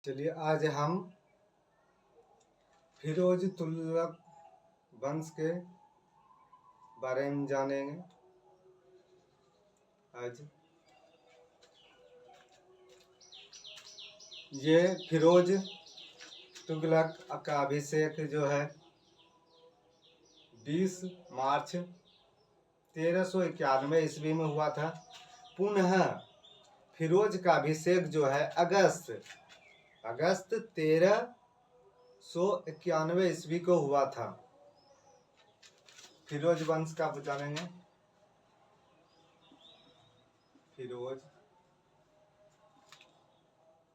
चलिए आज हम फिरोज तुगलक वंश के बारे में जानेंगे। आज ये फिरोज तुगलक का अभिषेक जो है 20 मार्च 1391 ईस्वी में हुआ था। पुनः फिरोज का अभिषेक जो है अगस्त 1391 ईस्वी को हुआ था। फिरोज वंश का जानेंगे। फिरोज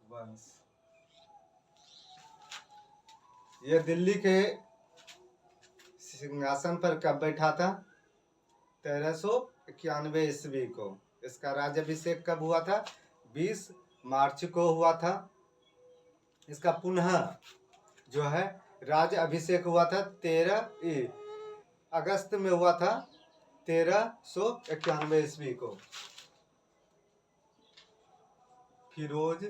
वंश यह दिल्ली के सिंहासन पर कब बैठा था? 1391 ईस्वी को। इसका राज्याभिषेक कब हुआ था? 20 मार्च को हुआ था। इसका पुनः जो है राज अभिषेक हुआ था 13 अगस्त में हुआ था 1391 ईस्वी को। फिरोज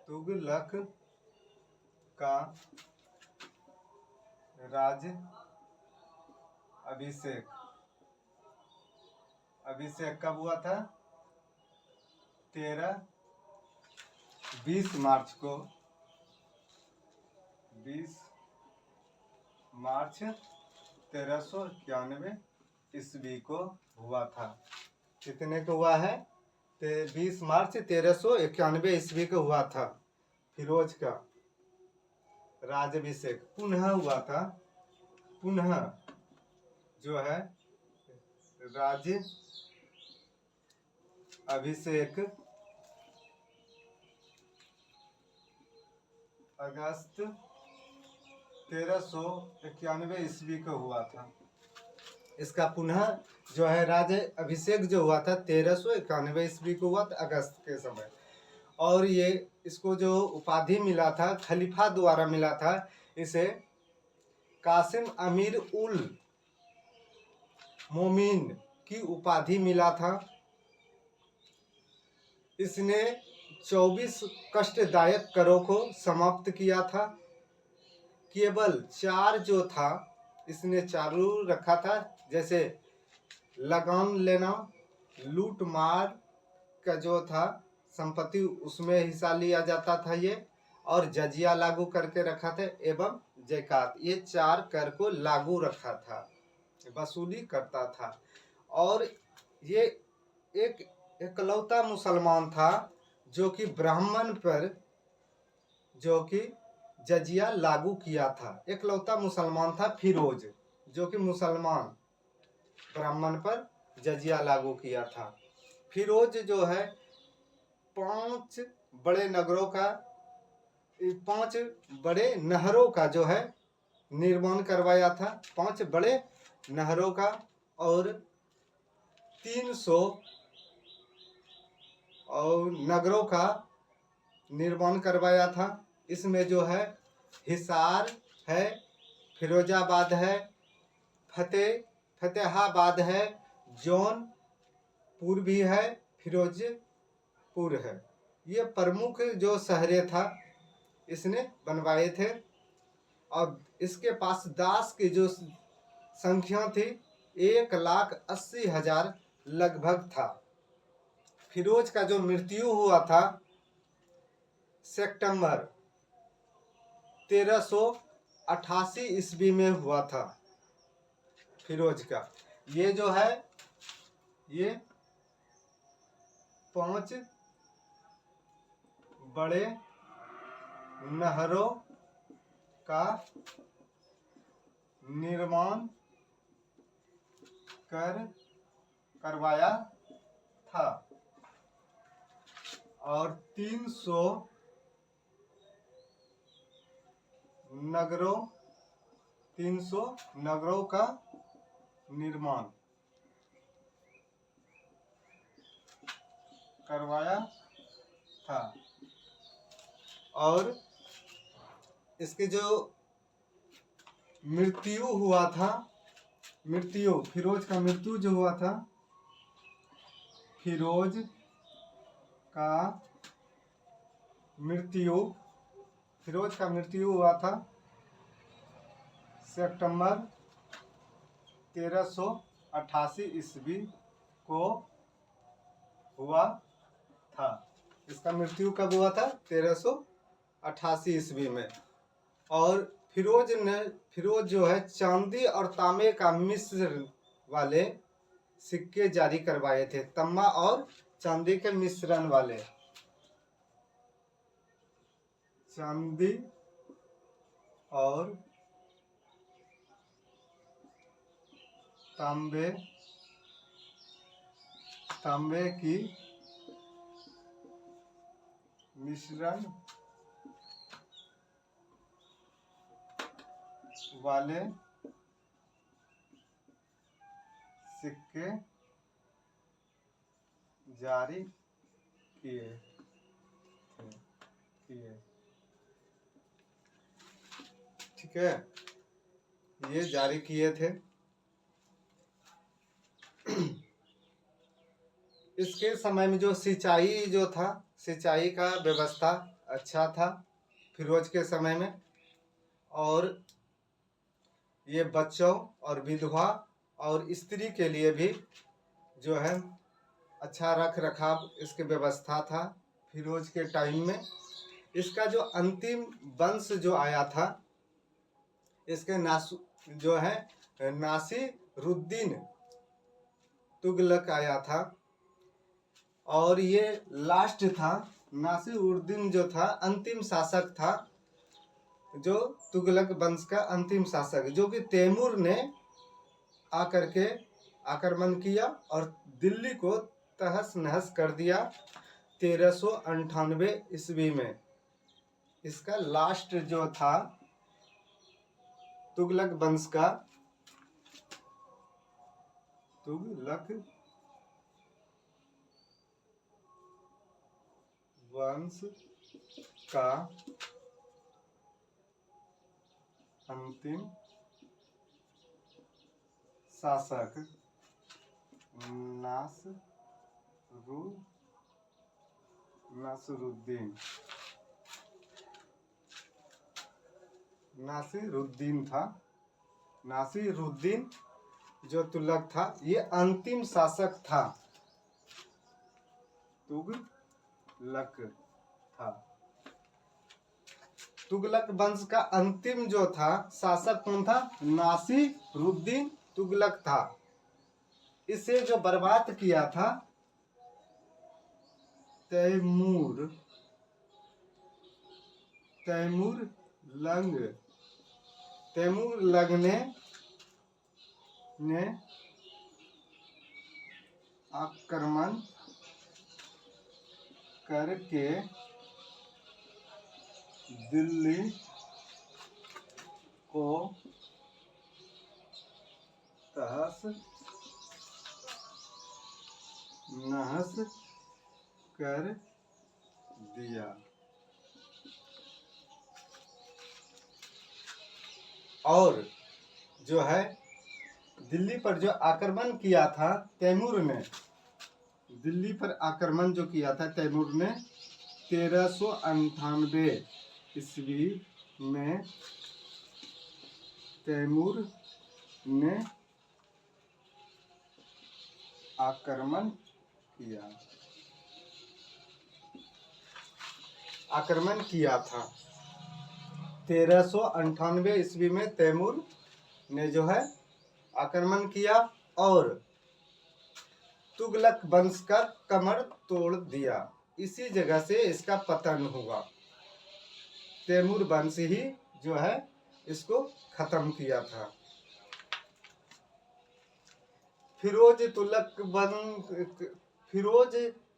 तुगलक का राज अभिषेक कब हुआ था? 20 मार्च को। 20 मार्च 1391 ईस्वी को हुआ था। कितने को हुआ है? 20 मार्च 1391 ईस्वी को हुआ था फिरोज का राज्याभिषेक। पुनः हुआ था, पुनः जो है राज्य अभिषेक अगस्त 1391 ईस्वी को हुआ था। इसका पुनः जो है राज्य अभिषेक जो हुआ था 1391 ईस्वी को हुआ था अगस्त के समय। और ये इसको जो उपाधि मिला था खलीफा द्वारा मिला था, इसे कासिम अमीर उल मोमिन की उपाधि मिला था। इसने 24 कष्टदायक करों को समाप्त किया था। केवल 4 जो था इसने चालू रखा था, जैसे लगान लेना, लूट मार का जो था संपत्ति उसमें हिस्सा लिया जाता था ये, और जजिया लागू करके रखा था एवं ज़कात, ये 4 कर को लागू रखा था, वसूली करता था। और ये एक इकलौता मुसलमान था जो कि ब्राह्मण पर जो कि जजिया लागू किया था। इकलौता मुसलमान था फिरोज जो कि मुसलमान ब्राह्मण पर जजिया लागू किया था। फिरोज जो है 5 बड़े नगरों का 5 बड़े नहरों का जो है निर्माण करवाया था। 5 बड़े नहरों का और 300 और नगरों का निर्माण करवाया था। इसमें जो है हिसार है, फिरोजाबाद है, फतेहाबाद है, जौनपुर भी है, फिरोजपुर है। ये प्रमुख जो शहरें था इसने बनवाए थे। और इसके पास दास की जो संख्या थी 1,80,000 लगभग था। फिरोज का जो मृत्यु हुआ था सितंबर 1388 ईस्वी में हुआ था फिरोज का। ये जो है ये 5 बड़े नहरों का निर्माण करवाया था और 300 नगरों का निर्माण करवाया था। और इसकी जो मृत्यु हुआ था, फिरोज का मृत्यु जो हुआ था, फिरोज का मृत्यु फिरोज का मृत्यु हुआ था सितंबर 1388 ईस्वी को हुआ था। इसका मृत्यु कब हुआ था? 1388 ईस्वी में। और फिरोज जो है चांदी और तांबे का मिश्र वाले सिक्के जारी करवाए थे, तांबा और चांदी के मिश्रण वाले, चांदी और तांबे की मिश्रण वाले सिक्के जारी किए। ठीक है, ये जारी किए थे। इसके समय में जो सिंचाई का व्यवस्था अच्छा था फिरोज के समय में, और ये बच्चों और विधवा और स्त्री के लिए भी जो है अच्छा रख रखाव इसकी व्यवस्था था फिरोज के टाइम में। इसका जो अंतिम वंश जो आया था, इसके नासिरुद्दीन तुगलक आया था, और ये लास्ट था। नासिरुद्दीन जो था अंतिम शासक था, जो तुगलक वंश का अंतिम शासक, जो कि तैमूर ने आकर के आक्रमण किया और दिल्ली को तहस नहस कर दिया 1398 ईस्वी में। इसका लास्ट जो था तुगलक वंश का, तुगलक वंश का अंतिम शासक नासिरुद्दीन था। नासिरुद्दीन जो तुगलक था, ये अंतिम शासक था, तुगलक था। तुगलक वंश का अंतिम जो था शासक कौन था? नासिरुद्दीन तुगलक था। इसे जो बर्बाद किया था तैमूर लंग ने आक्रमण करके दिल्ली को तहस नहस कर दिया। और जो है दिल्ली पर जो आक्रमण किया था तैमूर ने, दिल्ली पर आक्रमण जो किया था तैमूर ने 1398 ईस्वी में तैमूर ने आक्रमण किया था 1398 ईस्वी में तैमूर ने जो है आक्रमण किया और तुगलक वंश का कमर तोड़ दिया। इसी जगह से इसका पतन हुआ। तैमूर वंश ही जो है इसको खत्म किया था। फिरोज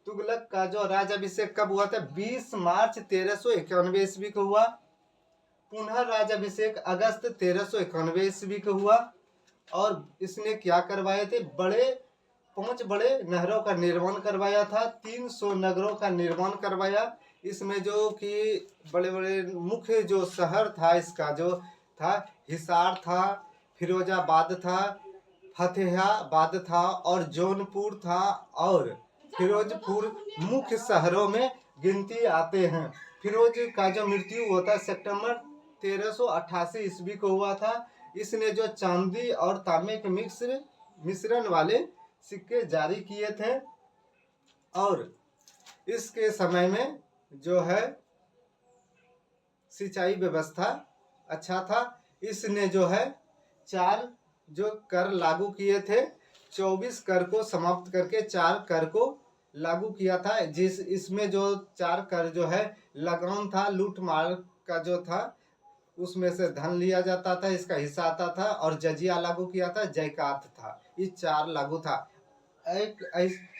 तुगलक का जो राज्याभिषेक कब हुआ था? 20 मार्च 1391 ईस्वी को हुआ। पुनः राज्याभिषेक अगस्त 1391 ईस्वी को हुआ। और इसने क्या करवाए थे? 5 बड़े नहरों का निर्माण करवाया था, 300 नगरों का निर्माण करवाया। इसमें जो कि बड़े बड़े मुख्य जो शहर था इसका जो था, हिसार था, फिरोजाबाद था, फतेहाबाद था और जौनपुर था और फिरोजपुर मुख्य शहरों में गिनती आते हैं। फिरोज का जो मृत्यु हुआ था सितंबर 1388 ईस्वी को हुआ था। इसने जो चांदी और तांबे के मिश्रण वाले सिक्के जारी किए थे और इसके समय में जो है सिंचाई व्यवस्था अच्छा था। इसने जो है 4 जो कर लागू किए थे, 24 कर को समाप्त करके 4 कर को लागू किया था। इसमें जो 4 कर जो है लगान था, लूट मार का जो था उसमें से धन लिया जाता था, इसका हिस्सा आता था, और जजिया लागू किया था, जयकात था, ये 4 लागू था।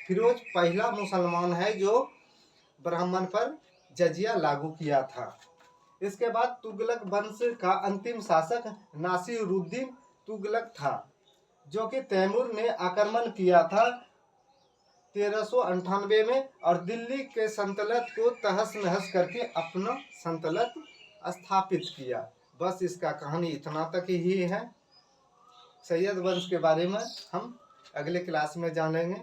फिरोज पहला मुसलमान है जो ब्राह्मण पर जजिया लागू किया था। इसके बाद तुगलक वंश का अंतिम शासक नासिरुद्दीन तुगलक था, जो कि तैमूर ने आक्रमण किया था 1398 में और दिल्ली के सल्तनत को तहस नहस करके अपना सल्तनत स्थापित किया। बस इसका कहानी इतना तक ही है। सैयद वंश के बारे में हम अगले क्लास में जानेंगे।